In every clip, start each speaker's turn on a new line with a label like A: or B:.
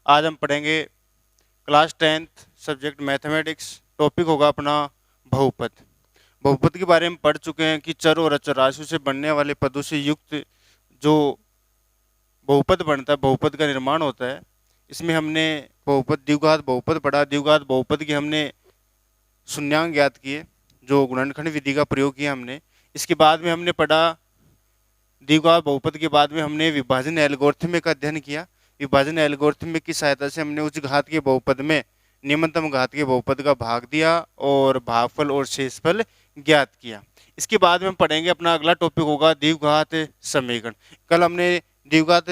A: आज हम पढ़ेंगे class 10th subject mathematics. Topic होगा अपना बहुपद। बहुपद के बारे में पढ़ चुके हैं कि चर और अचर राशियों से बनने वाले पदों से युक्त जो बहुपद बनता है, बहुपद का निर्माण होता है। इसमें हमने बहुपद द्विघात बहुपद पढ़ा। द्विघात बहुपद के हमने शून्यांक ज्ञात किए, जो गुणनखंड विधि का प्रयोग किया हमने। इसके बाद में हमने पढ़ा द्विघात बहुपद के बाद में हमने विभाजन एल्गोरिथम का अध्ययन किया। विभाजन एल्गोरिथम की सहायता से हमने उच्च घात के बहुपद में निम्नतम घात के बहुपद का भाग दिया और भागफल और शेषफल ज्ञात किया। इसके बाद में हम पढ़ेंगे अपना अगला टॉपिक होगा द्विघात समीकरण। कल हमने द्विघात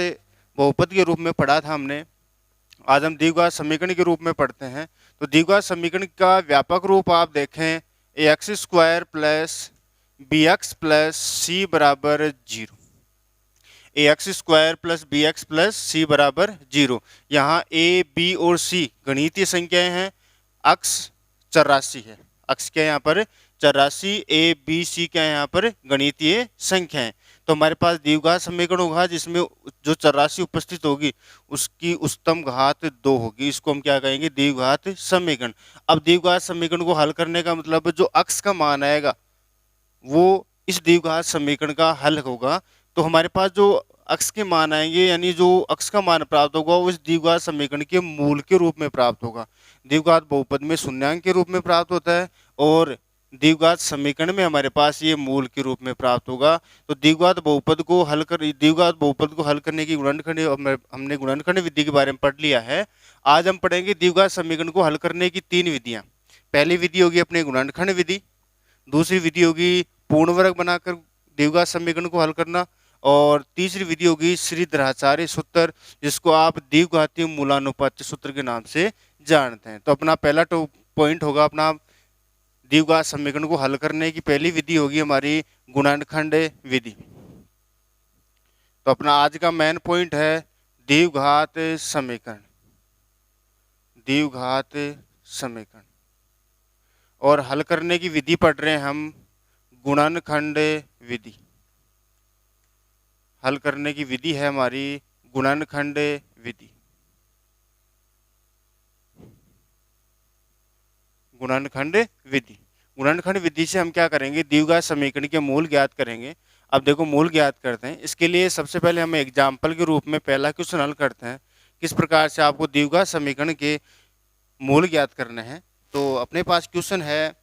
A: बहुपद के रूप में पढ़ा था हमने, आज हम द्विघात समीकरण के रूप में पढ़ते हैं। तो द्विघात समीकरण का व्यापक रूप आप देखें, ax square plus bx plus C बराबर 0। ax square plus bx plus C बराबर 0। यहाँ a, b और c गणितीय संख्याएं हैं, अक्ष चर राशि है। अक्ष क्या है यहाँ पर? चर राशि। a, b, c क्या है यहाँ पर? गणितीय संख्याएं। तो हमारे पास द्विघात समीकरण होगा जिसमें जो चर राशि उपस्थित होगी उसकी उच्चतम घात 2 होगी। इसको हम क्या कहेंगे? द्विघात समीकरण। अब द्विघात समीकरण को हल करने का मतलब जो अक्ष का मान आएगा वो इस द्विघात समीकरण का हल होगा। तो हमारे पास जो अक्ष के मान आएंगे, यानी जो अक्ष का मान प्राप्त होगा वो इस द्विघात समीकरण के मूल के रूप में प्राप्त होगा। द्विघात बहुपद में शून्यांक के रूप में प्राप्त होता है और द्विघात समीकरण में हमारे पास ये मूल के रूप में प्राप्त होगा। तो द्विघात बहुपद को हल करने की गुणनखंड हमने गुणनखंड विधि के बारे में पढ़ लिया है। आज हम पढ़ेंगे द्विघात समीकरण को हल करने की 3 विधियां। पहली विधि होगी अपने गुणनखंड विधि, दूसरी विधि होगी पूर्ण वर्ग बनाकर द्विघात समीकरण को हल करना, और तीसरी विधि होगी श्रीधराचार्य सूत्र, जिसको आप द्विघातीय मूलानुपात्य सूत्र के नाम से जानते हैं। तो अपना पहला पॉइंट होगा अपना द्विघात समीकरण को हल करने की पहली विधि होगी हमारी गुणनखंड विधि। तो अपना आज का मेन पॉइंट है द्विघात समीकरण। द्विघात समीकरण और हल करने की विधि पढ़ रहे हैं हम गुणनखंड विधि। हल करने की विधि है हमारी गुणनखंड विधि। गुणनखंड विधि। गुणनखंड विधि से हम क्या करेंगे? द्विघात समीकरण के मूल ज्ञात करेंगे। अब देखो मूल ज्ञात करते हैं। इसके लिए सबसे पहले हम एग्जाम्पल के रूप में पहला क्वेश्चन हल करते हैं, किस प्रकार से आपको द्विघात समीकरण के मूल ज्ञात करने हैं। तो अपने पास क्वेश्चन है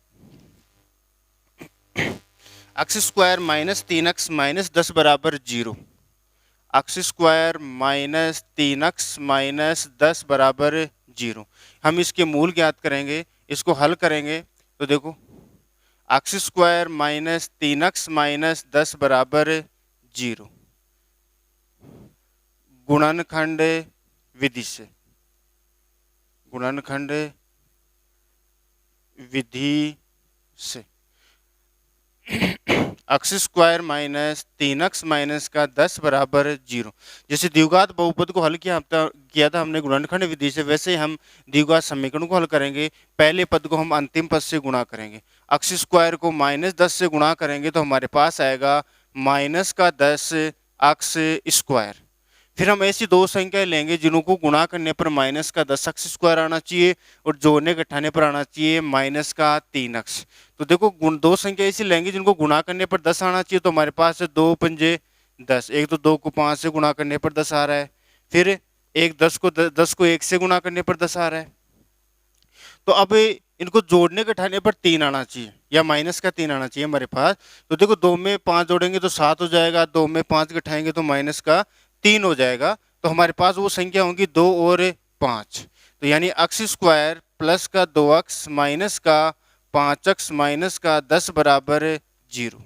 A: x square minus 3x minus 10 बराबर 0। X square minus 3x minus 10 बराबर 0। हम इसके मूल ज्ञात करेंगे, इसको हल करेंगे। तो देखो x square minus 3x minus 10 बराबर 0 गुणनखंड विधि से, गुणनखंड विधि से x square minus 3x minus का 10 बराबर 0। जैसे द्विघात बहुपद को हल किया था हमने गुणनखंड विधि से, वैसे हम द्विघात समीकरण को हल करेंगे। पहले पद को हम अंतिम पद से गुणा करेंगे। एक्स स्क्वायर को माइनस 10 से गुणा करेंगे तो हमारे पास आएगा माइनस का 10 एक्स स्क्वायर। फिर हम ऐसी दो संख्याएं लेंगे जिनको गुणा करने पर माइनस का 10 एक्स स्क्वायर आना चाहिए और जोड़ने घटाने पर आना चाहिए माइनस का 3x। तो देखो दो संख्या ऐसी लेंगे जिनको गुणा करने पर 10 आना चाहिए। तो हमारे पास 2 पंजे 10, एक तो 2 को 5 से गुणा करने पर 10 आ रहा है, फिर एक 10 को 1 से गुणा करने पर 10 आ रहा है। तो अब इनको जोड़ने घटाने पर 3 आना चाहिए या माइनस का 3 आना चाहिए हमारे पास। तो देखो 2 में 5 जोड़ेंगे तो 7 हो जाएगा, 2 में 5 घटाएंगे तो माइनस का 3 हो जाएगा। तो हमारे पास वो संख्या होंगी 2 और 5। तो यानी एक्स स्क्वायर प्लस का 2x माइनस का 5x माइनस का 10 बराबर 0।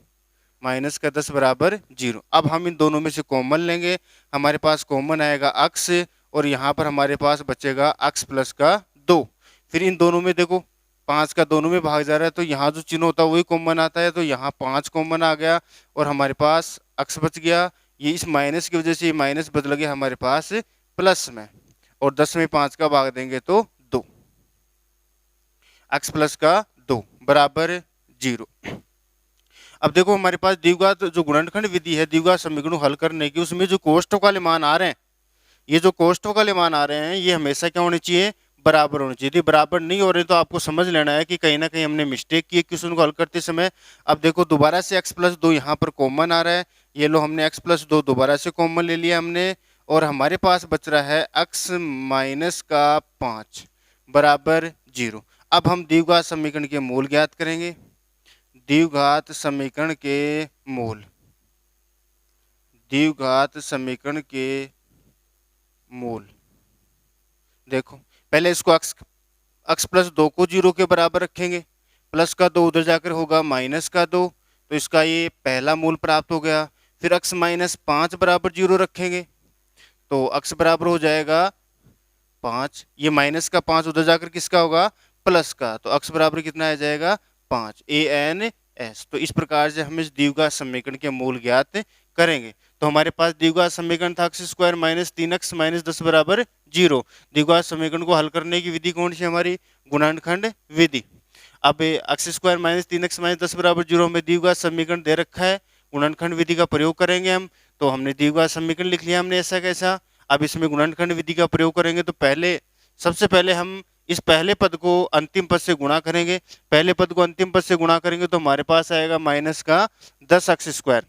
A: माइनस का 10 बराबर 0। अब हम इन दोनों में से कॉमन लेंगे, हमारे पास कॉमन आएगा x और यहाँ पर हमारे पास बचेगा x प्लस का 2। फिर इन दोनों में देखो 5 का दोनों में भाग जा रहा है तो यहाँ जो चिन्ह होता है वही कॉमन आता है। तो यहाँ 5 कॉमन आ गया और हमारे पास x बच गया। ये इस माइनस की वजह से ये माइनस बदल गया हमारे पास प्लस में, और 10 में 5 का भाग देंगे तो 2। x प्लस का 2 बराबर 0। अब देखो हमारे पास द्विघात जो गुणनखंड विधि है द्विघात समीकरण हल करने की, उसमें जो कोष्ठक वाले मान आ रहे हैं ये जो कोष्ठक वाले मान आ रहे हैं ये हमेशा क्या होने चाहिए, बराबर होने चाहिए। यदि बराबर नहीं हो रहे तो आपको समझ लेना है कि कहीं ना कहीं हमने मिस्टेक की है क्वेश्चन को हल करते समय। अब देखो दोबारा से x+2 यहाँ पर कॉमन आ रहा है, ये लो हमने x+2 दोबारा से कॉमन ले लिया हमने, और हमारे पास बच रहा है x-5 बराबर 0। अब हम द्विघात समीकरण के मूल ज्ञात करेंगे। द्विघात समीकरण के मूल, द्विघात समीकरण के मूल देखो, पहले इसको x+2 को 0 के बराबर रखेंगे, प्लस का 2 उधर जाकर होगा -2, तो इसका ये पहला मूल प्राप्त हो गया। फिर x-5 बराबर 0 रखेंगे तो x बराबर हो जाएगा 5, ये -5 उधर जाकर किसका होगा, प्लस का, तो x बराबर कितना आ जाएगा 5 ANS। तो इस प्रकार से हम इस द्विघात समीकरण के मूल ज्ञात करेंगे। तो हमारे पास द्विघात समीकरण था x² - 3x - 10 बराबर 0। द्विघात समीकरण को हल करने की विधि कौन सी हमारी, गुणनखंड विधि। अब x² - 3x - 10 बराबर 0 हमें द्विघात समीकरण दे रखा है, गुणनखंड विधि का प्रयोग करेंगे हम। तो हमने द्विघात समीकरण लिख लिया हमने ऐसा कैसा। अब इसमें गुणनखंड विधि का प्रयोग करेंगे तो सबसे पहले हम इस पहले पद को अंतिम पद से गुणा करेंगे। पहले पद को अंतिम पद से गुणा करेंगे तो हमारे पास आएगा -10x²।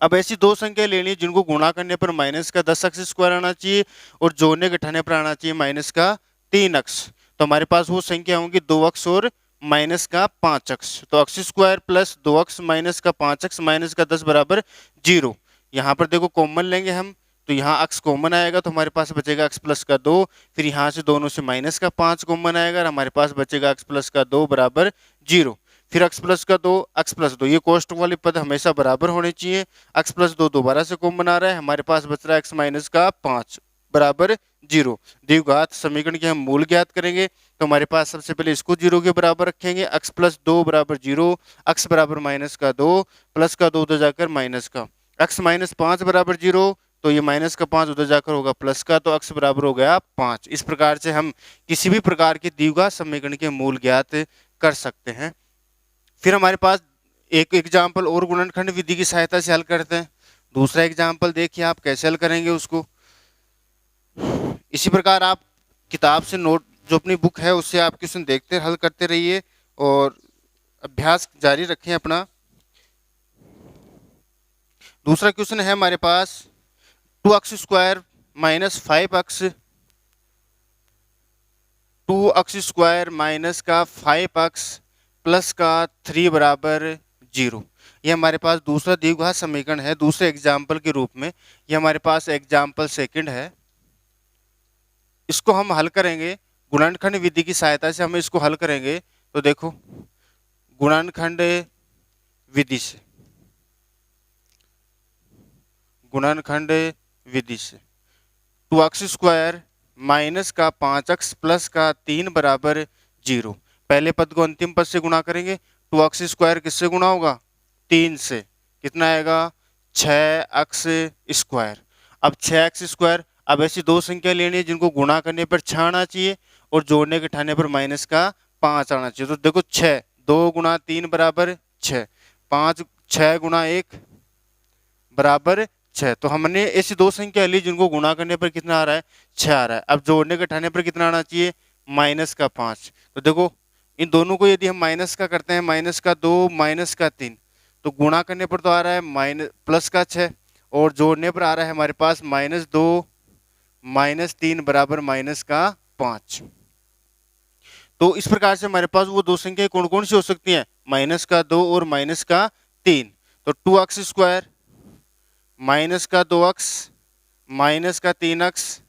A: अब ऐसी दो संख्या लेनी है जिनको गुणा करने पर -10x² आना चाहिए और जोड़ने घटाने पर आना चाहिए -3x। तो हमारे पास वो संख्या होंगी 2x और -5x। तो x² + 2x - 5x - 10 बराबर 0। यहाँ पर देखो कॉमन लेंगे हम, तो यहाँ x कॉमन आएगा तो हमारे पास बचेगा x+2। फिर यहाँ से दोनों से -5 कॉमन आएगा और हमारे पास बचेगा x+2 बराबर 0। फिर x+2 x+2, ये कोष्ठक वाले पद हमेशा बराबर होने चाहिए। x+2 दोबारा से कॉमन आ रहा है, हमारे पास बच रहा है x-5 बराबर 0। द्विघात समीकरण के हम मूल ज्ञात करेंगे तो हमारे पास सबसे पहले इसको 0 के बराबर रखेंगे, x+2 बराबर 0, x बराबर -2, प्लस का 2 उधर जाकर माइनस का, x-5 बराबर 0, तो ये -5 उधर जाकर होगा प्लस का, तो x बराबर हो गया 5। इस प्रकार से हम किसी भी प्रकार के द्विघात समीकरण के मूल ज्ञात कर सकते हैं। फिर हमारे पास एक एग्जाम्पल और गुणनखंड विधि की सहायता से हल करते हैं। दूसरा एग्जाम्पल देखिए आप कैसे हल करेंगे उसको। इसी प्रकार आप किताब से नोट, जो अपनी बुक है उससे आप क्वेश्चन देखते हल करते रहिए और अभ्यास जारी रखें अपना। दूसरा क्वेश्चन है हमारे पास 2x² - 5x, 2x² - 5x plus का 3 बराबर 0। ये हमारे पास दूसरा द्विघात समीकरण है दूसरे एग्जाम्पल के रूप में। ये हमारे पास एग्जाम्पल सेकंड है, इसको हम हल करेंगे गुणनखंड विधि की सहायता से। हम इसको हल करेंगे तो देखो गुणनखंड विधि से, गुणनखंड विधि से 2x² - 5x प्लस का 3 बराबर 0। पहले पद को अंतिम पद से गुणा करेंगे, 2x² किससे गुणा होगा, 3 से, कितना आएगा 6x²। अब 6x², अब ऐसी दो संख्या लेनी है जिनको गुणा करने पर 6 आना चाहिए और जोड़ने घटाने पर -5 आना चाहिए। तो देखो 6, 2 × 3 बराबर 6, 5 6 × 1 बराबर 6। तो हमने ऐसी दो संख्या ली जिनको गुणा करने पर कितना आ रहा है, 6 आ रहा है। अब जोड़ने घटाने पर कितना आना चाहिए, -5। तो देखो इन दोनों को यदि हम माइनस का करते हैं, -2 -3, तो गुणा करने पर तो आ रहा है प्लस का 6 और जोड़ने पर आ रहा है हमारे पास -2 -3 बराबर -5। तो इस प्रकार से हमारे पास वो दो संख्याएं कौन कौन सी हो सकती हैं, -2 और -3। तो 2x² -2x -3x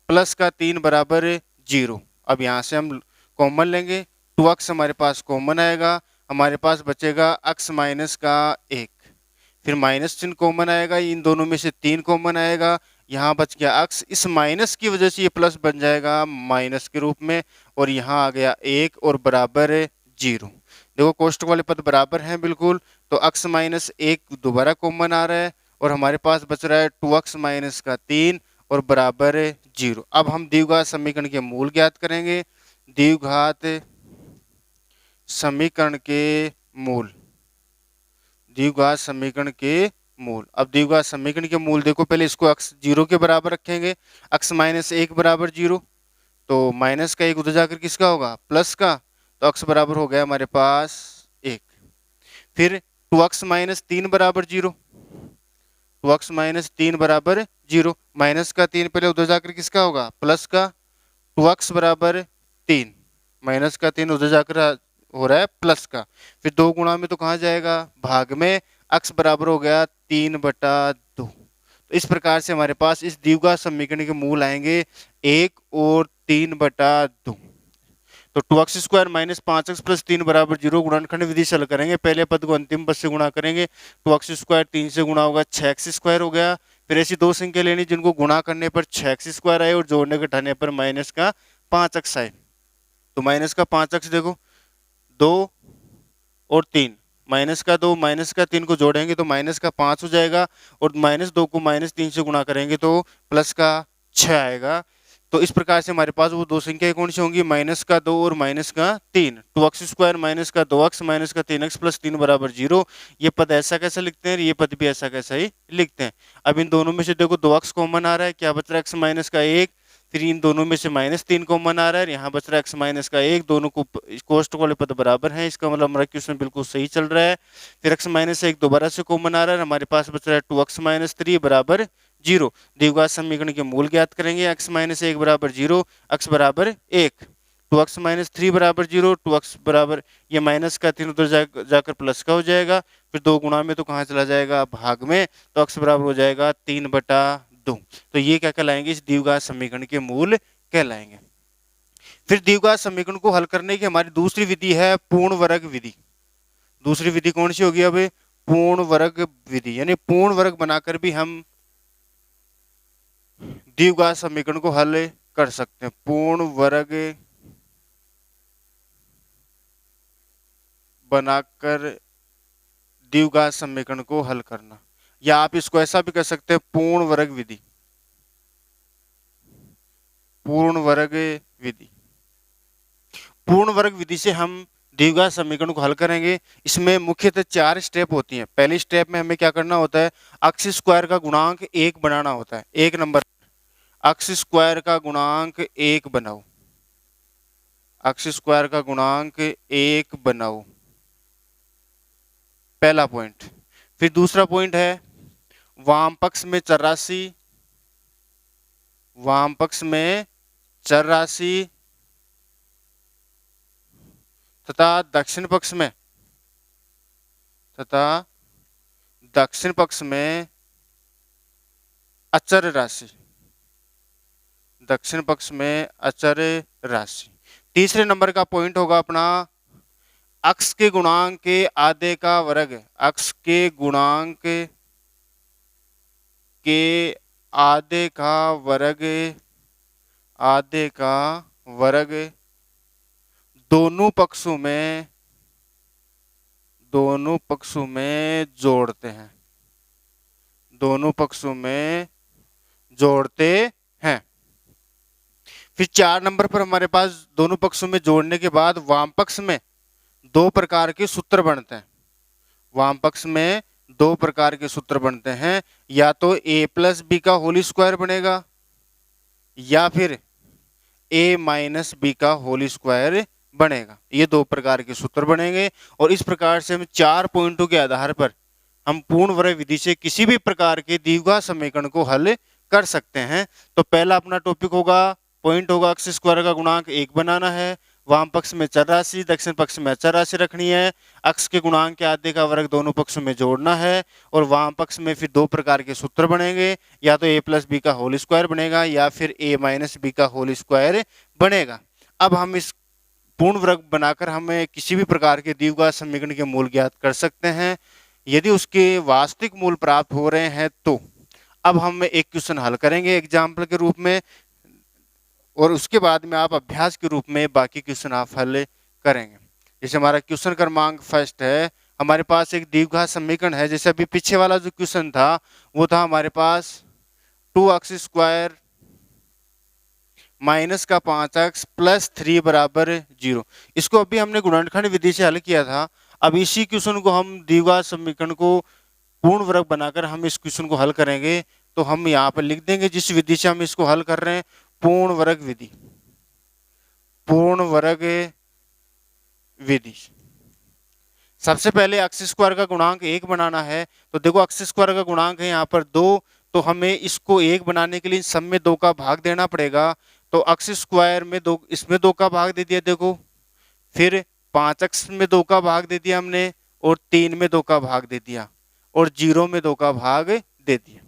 A: प्लस का 3 बराबर 0। अब यहाँ से हम कॉमन लेंगे, 2x हमारे पास कॉमन आएगा, हमारे पास बचेगा x -1। फिर माइनस चिन्ह कॉमन आएगा, इन दोनों में से 3 कॉमन आएगा, यहाँ बच गया x। इस माइनस की वजह से ये प्लस बन जाएगा माइनस के रूप में और यहाँ आ गया 1 और बराबर 0। देखो कोष्ठक वाले पद बराबर हैं बिल्कुल, तो x -1 दोबारा कॉमन आ रहा है और हमारे पास बच रहा है 2x - 3 और बराबर 0। अब हम द्विघात समीकरण के मूल ज्ञात करेंगे। द्विघात समीकरण के मूल, द्विघात समीकरण के मूल। अब द्विघात समीकरण के मूल देखो, पहले इसको अक्स 0 के बराबर रखेंगे, अक्स -1 बराबर 0, तो माइनस का 1 उधर जाकर किसका होगा, प्लस का, तो अक्स बराबर हो गया हमारे पास 1। फिर 2x-3 बराबर 0, 2x-3 बराबर 0, माइनस का 3 पहले उधर जाकर किसका होगा, प्लस का, 2x बराबर 3, माइनस का 3 उधर जाकर हो रहा है प्लस का, फिर 2 गुणा में तो कहाँ जाएगा, भाग में, x बराबर हो गया 3/2। तो इस प्रकार से हमारे पास इस द्विघात समीकरण के मूल आएंगे 1 और 3/2। तो 2x² - 5x + 3 बराबर 0 गुणनखंड विधि से हल करेंगे। पहले पद को अंतिम पद से गुणा करेंगे, 2x² 3 से गुणा होगा 6x² हो गया। फिर ऐसी दो संख्या लेनी जिनको गुणा करने पर 6x² आए और जोड़ने घटाने पर माइनस का 5x आए। तो माइनस का 5x देखो, 2 और 3, माइनस का 2 माइनस का 3 को जोड़ेंगे तो माइनस का 5 हो जाएगा, और -2 को -3 से गुणा करेंगे तो प्लस का 6 आएगा। तो इस प्रकार से हमारे पास वो दो संख्याएं कौन सी होंगी, माइनस का 2 और माइनस का 3। 2x² माइनस का 2x माइनस का 3x + 3 बराबर 0। ये पद ऐसा कैसा लिखते हैं, ये पद भी ऐसा कैसा ही लिखते हैं। अब इन दोनों में से देखो 2x कॉमन आ रहा है, क्या बच रहा है, x माइनस का 1। फिर इन दोनों में से -3 कॉमन आ रहा है, यहाँ बच रहा है x माइनस का 1। दोनों को कोष्ठ वाले पद बराबर हैं, इसका मतलब हमारा क्वेश्चन बिल्कुल सही चल रहा है। फिर x माइनस 1 दोबारा से कॉमन आ रहा है, हमारे पास बच रहा है 2x - 3 बराबर 0। द्विघात समीकरण के मूल ज्ञात करेंगे, x - 1 बराबर 0, x बराबर 1, 2x - 3 बराबर 0, 2x बराबर, ये माइनस का 3 उधर जाकर प्लस का हो जाएगा। फिर 2 गुणा में तो कहाँ चला जाएगा, भाग में, तो x बराबर हो जाएगा 3/2। तो ये क्या कहलाएंगे, इस द्विघात समीकरण के मूल कहलाएंगे। फिर द्विघात समीकरण को हल करने की हमारी दूसरी विधि है पूर्ण वर्ग विधि। दूसरी विधि कौन सी होगी, अब पूर्ण वर्ग विधि, यानी पूर्ण वर्ग बनाकर भी हम द्विघात समीकरण को हल कर सकते हैं। पूर्ण वर्ग बनाकर द्विघात समीकरण को हल करना, या आप इसको ऐसा भी कर सकते हैं, पूर्ण वर्ग विधि। पूर्ण वर्ग विधि, पूर्ण वर्ग विधि से हम द्विघात समीकरण को हल करेंगे। इसमें मुख्यतः 4 स्टेप होती हैं। पहली स्टेप में हमें क्या करना होता है, अक्स स्क्वायर का गुणांक 1 बनाना होता है। 1 नंबर, अक्स स्क्वायर का गुणांक 1 बनाओ, अक्स स्क्वायर का गुणांक 1 बनाओ, पहला पॉइंट। फिर दूसरा पॉइंट है वाम पक्ष में चर राशि, वाम पक्ष में चर राशि तथा दक्षिण पक्ष में, तथा दक्षिण पक्ष में अचर राशि, दक्षिण पक्ष में अचर राशि। तीसरे नंबर का पॉइंट होगा अपना अक्स के गुणांक के आधे का वर्ग, अक्स के गुणांक के आधे का वर्ग, आधे का वर्ग दोनों पक्षों में, दोनों पक्षों में जोड़ते हैं, दोनों पक्षों में जोड़ते हैं। फिर 4 नंबर पर हमारे पास दोनों पक्षों में जोड़ने के बाद वाम पक्ष में 2 प्रकार के सूत्र बनते हैं। वाम पक्ष में 2 प्रकार के सूत्र बनते हैं, या तो a + b का होल स्क्वायर बनेगा, या फिर a - b का होल स्क्वायर बनेगा। ये 2 प्रकार के सूत्र बनेंगे, और इस प्रकार से हम 4 पॉइंटों के आधार पर हम पूर्ण वर्ग विधि से किसी भी प्रकार के द्विघात समीकरण को हल कर सकते हैं। तो पहला अपना टॉपिक होगा, पॉइंट होगा, अक्स स्क्वायर का गुणांक 1 बनाना है, वाम पक्ष में चर राशि, दक्षिण पक्ष में अचर राशि रखनी है, अक्स के गुणांक के आधे का वर्ग दोनों पक्षों में जोड़ना है, और वाम पक्ष में फिर 2 प्रकार के सूत्र बनेंगे, या तो a + b का होल स्क्वायर बनेगा, या फिर a - b का होल स्क्वायर बनेगा। अब हम इस पूर्ण वर्ग बनाकर हमें किसी भी प्रकार के द्विघात समीकरण के मूल ज्ञात कर सकते हैं। यदि उसके वास्तविक मूल प्राप्त हो रहे हैं तो अब हम एक क्वेश्चन हल करेंगे एग्जाम्पल के रूप में, और उसके बाद में आप अभ्यास के रूप में बाकी क्वेश्चन आप हल करेंगे। जैसे हमारा क्वेश्चन क्रमांक फर्स्ट है, हमारे पास एक द्विघात समीकरण है। जैसे अभी पीछे वाला जो क्वेश्चन था वो था हमारे पास 2x² माइनस का 5x + 3 बराबर 0। इसको अभी हमने गुणनखंड विधि से हल किया था। अब इसी क्वेश्चन को हम द्विघात समीकरण को पूर्ण वर्ग बनाकर हम इस क्वेश्चन को हल करेंगे। तो हम यहाँ पर लिख देंगे जिस विधि से हम इसको हल कर रहे हैं, पूर्ण वर्ग विधि। पूर्ण वर्ग विधि। सबसे पहले एक्स स्क्वायर का गुणांक 1 बनाना है। तो देखो एक्स स्क्वायर का गुणांक है यहाँ पर 2, तो हमें इसको 1 बनाने के लिए सब में 2 का भाग देना पड़ेगा। तो एक्स स्क्वायर में 2, इसमें 2 का भाग दे दिया देखो, फिर 5x में 2 का भाग दे दिया हमने, और 3 में 2 का भाग दे दिया, और 0 में 2 का भाग दे दिया।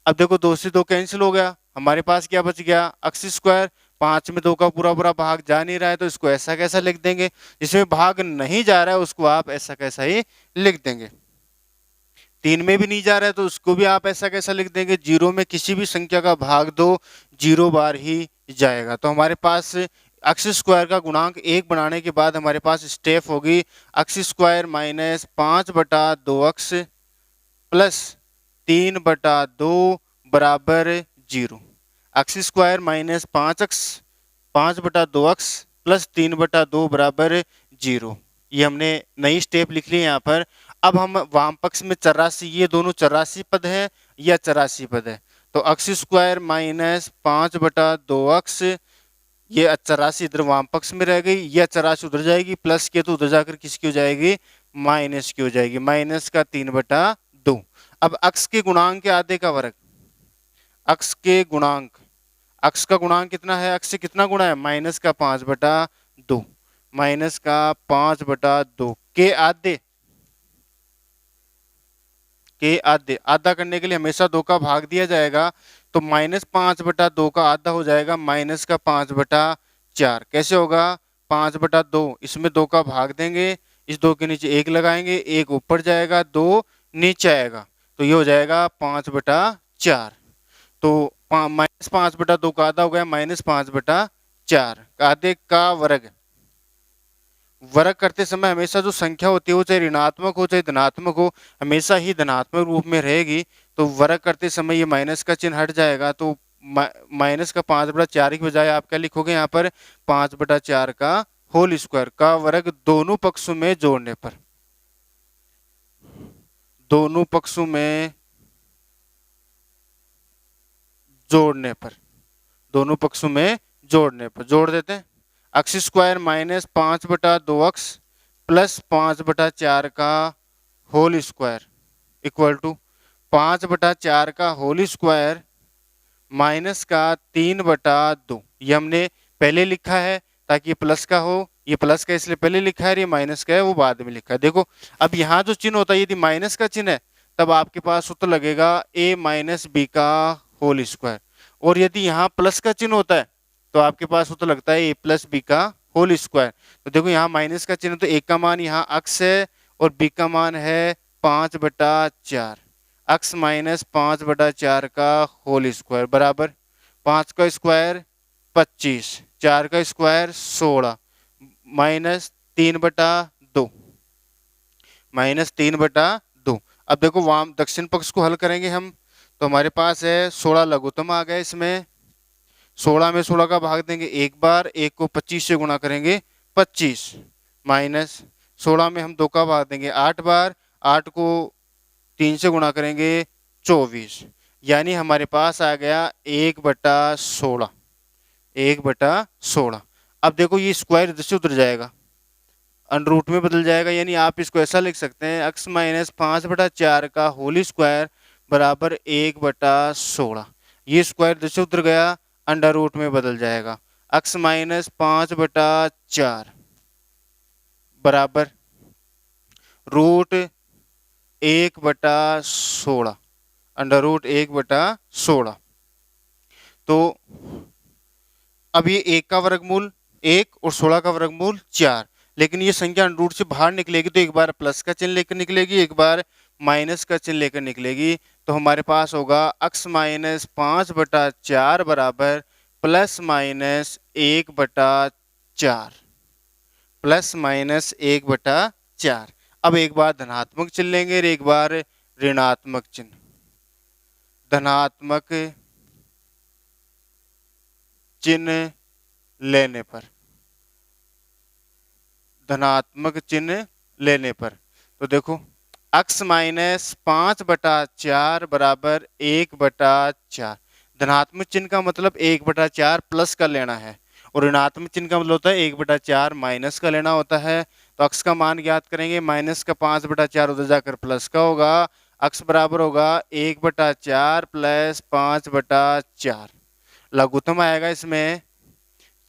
A: अब देखो 2 से 2 कैंसिल हो गया, हमारे पास क्या बच गया, एक्स स्क्वायर। 5 में 2 का पूरा पूरा भाग जा नहीं रहा है, तो इसको ऐसा कैसा लिख देंगे, जिसमें भाग नहीं जा रहा है उसको आप ऐसा कैसा ही लिख देंगे। 3 में भी नहीं जा रहा है तो उसको भी आप ऐसा कैसा लिख देंगे। 0 में किसी भी संख्या का भाग दो 0 बार ही जाएगा। तो हमारे पास एक्स स्क्वायर का गुणांक 1 बनाने के बाद हमारे पास स्टेप होगी x square minus 5/2x plus 3/2 बराबर 0। X square minus 5/2x plus 3/2 बराबर 0। ये हमने नई स्टेप लिख ली है यहाँ पर। अब हम वाम पक्ष में चौरासी, ये दोनों चौरासी पद है या चौरासी पद है, तो एक्स स्क्वायर माइनस 5/2x, ये चौरासी इधर वाम पक्ष में रह गई, यह चौरासी उधर जाएगी, प्लस के तो उधर जाकर किसकी हो जाएगी, माइनस की हो जाएगी, माइनस का 3/2। अब अक्स के गुणांक के आधे का वर्ग, अक्स के गुणांक, अक्स का गुणांक कितना है, अक्स से कितना गुणा है, माइनस का 5/2, माइनस का 5/2 के आधे, के आधे, आधा करने के लिए हमेशा 2 का भाग दिया जाएगा। तो माइनस 5/2 का आधा हो जाएगा माइनस का 5/4। कैसे होगा, 5/2, इसमें 2 का भाग देंगे, इस 2 के नीचे 1 लगाएंगे, 1 ऊपर जाएगा 2 नीचे आएगा, तो ये हो जाएगा 5/4। तो माइनस 5/2 का आधा हो गया माइनस 5/4, आधे का वर्ग। वर्ग करते समय हमेशा जो संख्या होती है वो चाहे ऋणात्मक हो चाहे धनात्मक हो, हमेशा ही धनात्मक रूप में रहेगी। तो वर्ग करते समय ये माइनस का चिन्ह हट जाएगा, तो माइनस का 5/4 की बजाय आप क्या लिखोगे यहाँ पर, 5/4 का होल स्क्वायर का वर्ग, दोनों पक्षों में जोड़ने पर, दोनों पक्षों में जोड़ने पर, दोनों पक्षों में जोड़ने पर, जोड़ देते हैं। X square minus 5/2x plus 5/4 का होल स्क्वायर इक्वल टू 5/4 का होल स्क्वायर माइनस का 3/2। ये हमने पहले लिखा है ताकि ये प्लस का हो, ये प्लस का इसलिए पहले लिखा है, ये माइनस का है वो बाद में लिखा है। देखो अब यहाँ जो चिन्ह होता है यदि माइनस का चिन्ह है तब आपके पास सूत्र लगेगा a माइनस बी का होल स्क्वायर, और यदि यहाँ प्लस का चिन्ह होता है तो आपके पास सूत्र लगता है a प्लस बी का होल स्क्वायर। तो देखो यहाँ माइनस का चिन्ह, तो a का मान यहाँ अक्स है और b का मान है 5/4, अक्स माइनस 5/4 का होल स्क्वायर बराबर 5 का स्क्वायर 25, 4 का स्क्वायर 16, माइनस 3/2, माइनस 3/2। अब देखो वाम दक्षिण पक्ष को हल करेंगे हम, तो हमारे पास है 16 लघुत्तम आ गया, इसमें 16 में 16 का भाग देंगे एक बार, एक को 25 से गुणा करेंगे 25, माइनस 16 में हम 2 का भाग देंगे 8 बार, 8 को 3 से गुणा करेंगे 24, यानी हमारे पास आ गया 1/16, 1/16। अब देखो ये स्क्वायर इधर से उतर जाएगा, अंडर रूट में बदल जाएगा, यानी आप इसको ऐसा लिख सकते हैं x माइनस 5/4 का होल स्क्वायर बराबर 1/16। ये स्क्वायर इधर से उतर गया, अंडर रूट में बदल जाएगा, x माइनस 5/4 बराबर रूट 1/16, अंडर रूट 1/16। तो अब ये 1 का वर्गमूल 1 और 16 का वर्गमूल 4, लेकिन ये संख्या अंडर रूट से बाहर निकलेगी तो एक बार प्लस का चिन्ह लेकर निकलेगी, एक बार माइनस का चिन्ह लेकर निकलेगी। तो हमारे पास होगा x माइनस 5/4 बराबर प्लस माइनस 1/4, प्लस माइनस 1/4। अब एक बार धनात्मक चिन्ह लेंगे और एक बार ऋणात्मक चिन्ह, धनात्मक चिन्ह लेने पर, धनात्मक चिन्ह लेने पर, तो देखो x माइनस 5/4 बराबर 1/4। धनात्मक चिन्ह का मतलब 1/4 प्लस का लेना है और ऋणात्मक चिन्ह का मतलब होता है 1/4 माइनस का लेना होता है। तो x का मान ज्ञात करेंगे, माइनस का 5/4 उधर जाकर प्लस का होगा, x बराबर होगा 1/4 प्लस 5/4। लघुत्तम आएगा इसमें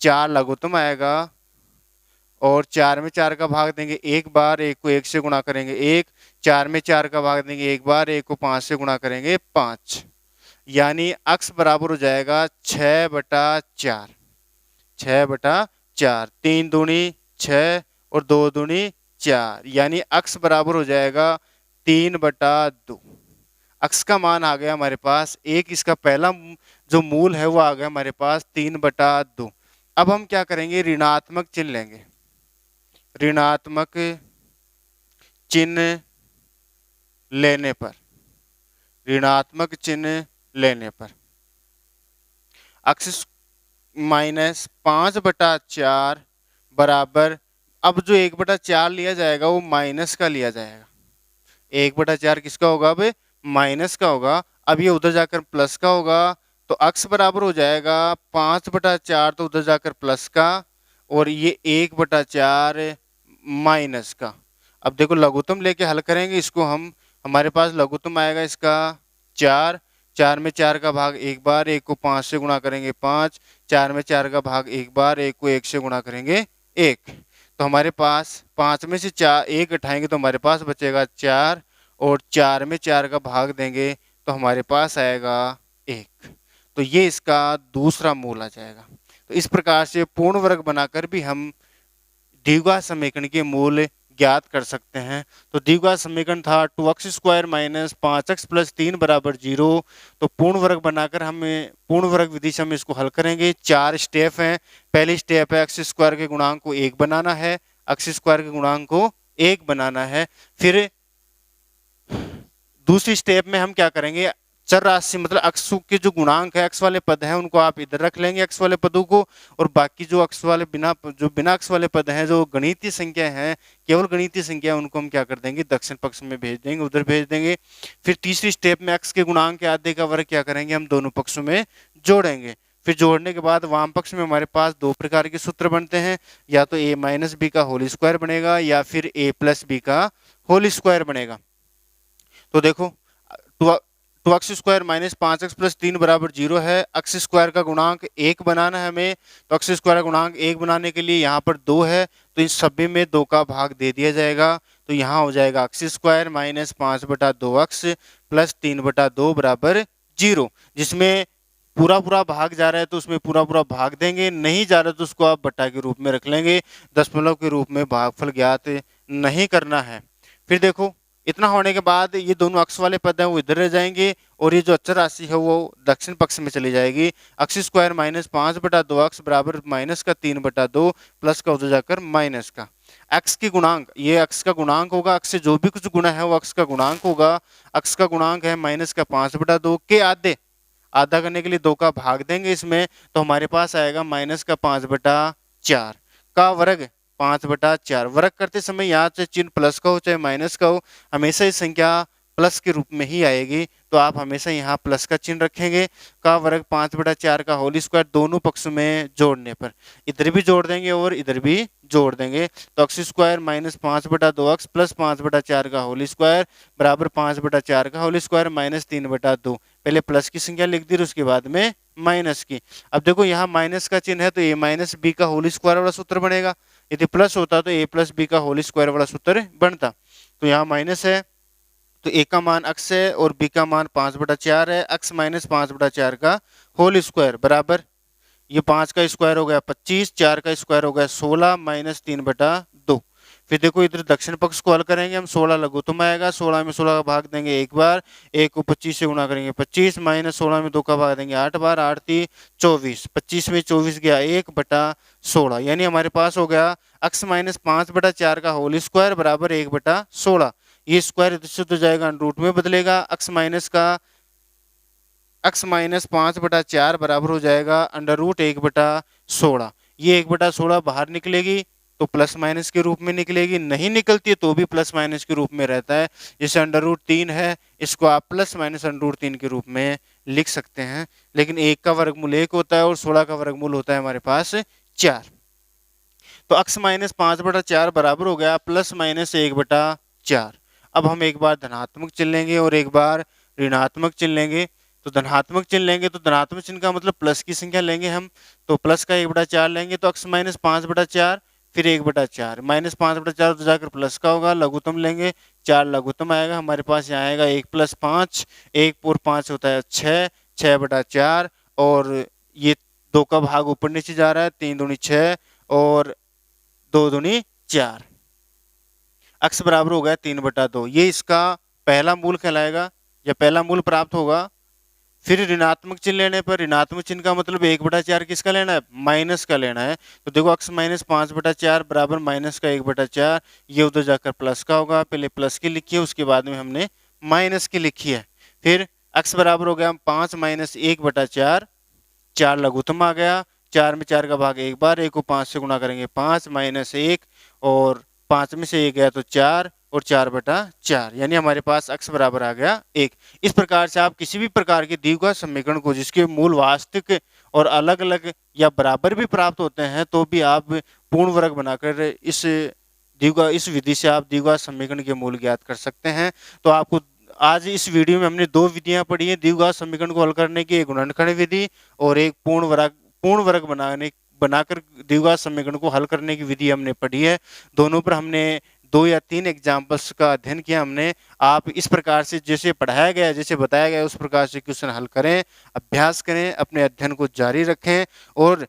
A: 4 लघुत्तम आएगा और 4 में 4 का भाग देंगे एक बार, 1 को 1 से गुणा करेंगे 1, 4 में 4 का भाग देंगे एक बार, 1 को 5 से गुणा करेंगे 5, यानी x बराबर हो जाएगा 6/4। 6/4, 3 दूनी 6 और 2 दूनी 4, यानी x बराबर हो जाएगा 3/2। x का मान आ गया हमारे पास एक, इसका पहला जो मूल है वो आ गया हमारे पास 3/2। अब हम क्या करेंगे, ऋणात्मक चिन्ह लेंगे। ऋणात्मक चिन्ह लेने पर, ऋणात्मक चिन्ह लेने पर x माइनस 5/4 बराबर, अब जो 1/4 लिया जाएगा वो माइनस का लिया जाएगा। 1/4 किसका होगा, अब माइनस का होगा। अब ये उधर जाकर प्लस का होगा, तो x बराबर हो जाएगा 5/4 तो उधर जाकर प्लस का, और ये 1/4 माइनस का। अब देखो लघुत्तम लेके हल करेंगे इसको हम, हमारे पास लघुत्तम आएगा इसका 4, 4 में 4 का भाग एक बार, 1 को 5 से गुणा करेंगे 5, 4 में 4 का भाग एक बार, 1 को 1 से गुणा करेंगे 1। तो हमारे पास 5 में से 4 1 उठाएंगे तो हमारे पास बचेगा 4, और 4 में 4 का भाग देंगे तो हमारे पास आएगा 1। तो ये इसका दूसरा मूल आ जाएगा। तो इस प्रकार से पूर्ण वर्ग बनाकर भी हम द्विघात समीकरण के मूल ज्ञात कर सकते हैं। तो द्विघात समीकरण था 2x² माइनस 5x प्लस 3 बराबर 0। तो पूर्ण वर्ग बनाकर हम पूर्ण वर्ग विधि से हम इसको हल करेंगे। 4 स्टेप हैं। पहली स्टेप है x² के गुणांक को 1 बनाना है, x² के गुणांक को 1 बनाना है। फिर दूसरी स्टेप में हम क्या करेंगे, चर राशि मतलब x के जो गुणांक है, x वाले पद हैं उनको आप इधर रख लेंगे x वाले पदों को, और बाकी जो x वाले बिना x वाले पद हैं, जो गणितीय संख्या हैं, केवल गणितीय संख्या है, उनको हम क्या कर देंगे, दक्षिण पक्ष में भेज देंगे, उधर भेज देंगे। फिर तीसरी स्टेप में x के गुणांक के आधे का वर्ग क्या करेंगे, हम दोनों पक्षों में जोड़ेंगे। फिर जोड़ने के बाद वाम पक्ष में हमारे पास दो प्रकार के सूत्र बनते हैं, या तो a माइनस बी का होल स्क्वायर बनेगा या फिर a प्लस बी का होल स्क्वायर बनेगा। तो देखो 2x² माइनस 5x प्लस 3 बराबर 0 है। x² का गुणांक 1 बनाना है हमें, तो x² का गुणांक 1 बनाने के लिए यहाँ पर 2 है, तो इस सभी में 2 का भाग दे दिया जाएगा। तो यहाँ हो जाएगा x² माइनस 5/2x प्लस 3/2 बराबर 0। जिसमें पूरा पूरा भाग जा रहा है तो उसमें पूरा पूरा भाग देंगे, नहीं जा रहा तो उसको आप बट्टा के रूप में रख लेंगे, दशमलव के रूप में भागफल ज्ञात नहीं करना है। फिर देखो इतना होने के बाद ये दोनों अक्ष वाले पद हैं वो इधर रह जाएंगे, और ये जो अचर राशि है वो दक्षिण पक्ष में चली जाएगी। x² माइनस 5/2x बराबर माइनस का 3/2 प्लस का उधर जाकर माइनस का। x के गुणांक, ये x का गुणांक होगा, x से जो भी कुछ गुणा है वो x का गुणांक होगा। x का गुणांक है माइनस का 5/2 के आधे, आधा करने के लिए 2 का भाग देंगे इसमें, तो हमारे पास आएगा माइनस का 5/4 का वर्ग 5/4। वर्ग करते समय यहाँ से चिन्ह प्लस का हो चाहे माइनस का हो, हमेशा ये संख्या प्लस के रूप में ही आएगी, तो आप हमेशा यहाँ प्लस का चिन्ह रखेंगे। का वर्ग 5/4 का होल स्क्वायर दोनों पक्षों में जोड़ने पर, इधर भी जोड़ देंगे और इधर भी जोड़ देंगे, तो x² माइनस 5/2x प्लस 5/4 का होल स्क्वायर बराबर 5/4 का होल स्क्वायर माइनस 3/2। पहले प्लस की संख्या लिख दी, उसके बाद में माइनस की। अब देखो यहाँ माइनस का चिन्ह है तो a माइनस बी का होल स्क्वायर वाला सूत्र बनेगा, यदि प्लस होता तो a प्लस बी का होल स्क्वायर वाला सूत्र बनता। तो यहाँ माइनस है तो a का मान x है और b का मान 5/4 है। x माइनस 5/4 का होल स्क्वायर बराबर, ये 5 का स्क्वायर हो गया 25, 4 का स्क्वायर हो गया 16 माइनस 3/2। फिर देखो इधर दक्षिण पक्ष को हल करेंगे हम, 16 लघुत्तम आएगा, 16 में 16 का भाग देंगे एक बार, 1 को 25 से गुणा करेंगे 25, माइनस 16 में 2 का भाग देंगे 8 बार, 8 3 24, 25 में 24 गया 1/16, यानी हमारे पास हो गया x माइनस 5/4 का होल स्क्वायर बराबर 1/16। ये स्क्वायर इधर से तो जाएगा रूट में बदलेगा, x माइनस 5/4 बराबर हो जाएगा अंडर रूट 1/16। ये 1/16 बाहर निकलेगी, तो प्लस माइनस के रूप में निकलेगी, नहीं निकलती है तो भी प्लस माइनस के रूप में रहता है। जैसे √3 है, इसको आप प्लस माइनस √3 के रूप में लिख सकते हैं। लेकिन 1 का वर्गमूल 1 होता है और 16 का वर्गमूल होता है हमारे पास 4। तो x माइनस 5/4 बराबर हो गया प्लस माइनस 1/4। अब हम एक बार धनात्मक चिन्ह लेंगे और एक बार ऋणात्मक चिन्ह लेंगे। तो धनात्मक चिन्ह लेंगे तो धनात्मक चिन्ह का मतलब प्लस की संख्या लेंगे हम, तो प्लस का 1/4 लेंगे, तो x माइनस 5/4 फिर 1/4, माइनस 5/4 तो जाकर प्लस का होगा, लघुत्तम लेंगे, 4 लघुत्तम आएगा हमारे पास, यहाँ आएगा 1 + 5, 1 और 5 होता है 6, 6/4, और ये 2 का भाग ऊपर नीचे जा रहा है, 3 दूनी 6 और 2 दूनी 4, x बराबर हो गया 3/2। ये इसका पहला मूल कहलाएगा या पहला मूल प्राप्त होगा। फिर ऋणात्मक चिन्ह लेने पर, ऋणात्मक चिन्ह का मतलब 1/4 किसका लेना है, माइनस का लेना है। तो देखो x माइनस 5/4 बराबर माइनस का 1/4, ये उधर जाकर प्लस का होगा, पहले प्लस की लिखी है उसके बाद में हमने माइनस की लिखी है। फिर x बराबर हो गया 5 माइनस 1/4, 4 लघुत्तम आ गया, 4 में 4 का भाग एक बार, 1 को 5 से गुणा करेंगे 5 माइनस 1, और 5 में से 1 गया तो 4 और 4/4, यानी हमारे पास x बराबर आ गया 1। इस प्रकार से आप किसी भी प्रकार के द्विघात समीकरण को जिसके मूल वास्तविक और अलग अलग या बराबर भी प्राप्त होते हैं तो भी आप पूर्ण वर्ग बनाकर इस विधि से आप द्विघात समीकरण के मूल ज्ञात कर सकते हैं। तो आपको आज इस वीडियो में हमने 2 विधियां पढ़ी हैं द्विघात समीकरण को हल करने की, एक गुणनखंड विधि और एक पूर्ण वर्ग बनाकर द्विघात समीकरण को हल करने की विधि हमने पढ़ी है। दोनों पर हमने 2 या 3 एग्जाम्पल्स का अध्ययन किया हमने। आप इस प्रकार से जैसे पढ़ाया गया, जैसे बताया गया उस प्रकार से क्वेश्चन हल करें, अभ्यास करें, अपने अध्ययन को जारी रखें और